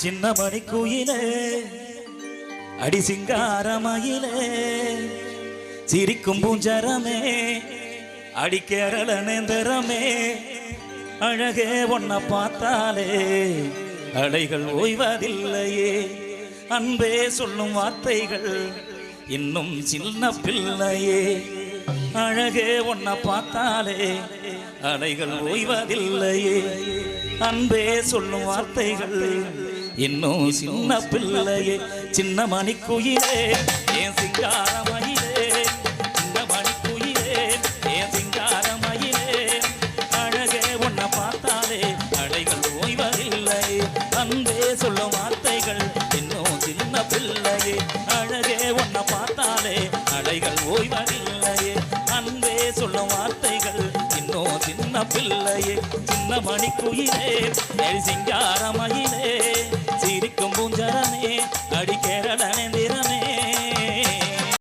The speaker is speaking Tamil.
சின்ன மணி குயிலே அடி சிங்காரமயிலே சிரிக்கும் பூஞ்சரமே அடி கேரள நேந்திரமே அழகே ஒன்ன பார்த்தாலே அலைகள் ஓய்வதில்லையே அன்பே சொல்லும் வார்த்தைகள் இன்னும் சின்ன பிள்ளையே அழகே ஒன்ன பார்த்தாலே அலைகள் ஓய்வதில்லையே அன்பே சொல்லும் வார்த்தைகள் இன்னும் சின்ன பிள்ளையே சின்ன மணிக்குயிலே ஏன் சிங்காரமயிலே சின்ன மணிக்குயிலே ஏன் சிங்காரமயிலே அழகே ஒன்ன பார்த்தாலே அலைகள் ஓய்வதில்லை அன்பே சொல்லும் வார்த்தைகள் இன்னும் சின்ன பிள்ளையே அழகே ஒன்ன பார்த்தாலே அலைகள் ஓய்வதில்லையே அன்பே சொல்லும் வார்த்தைகள் இன்னும் சின்ன பிள்ளையே சின்ன மணிக்குயிலே சிங்காரமயிலே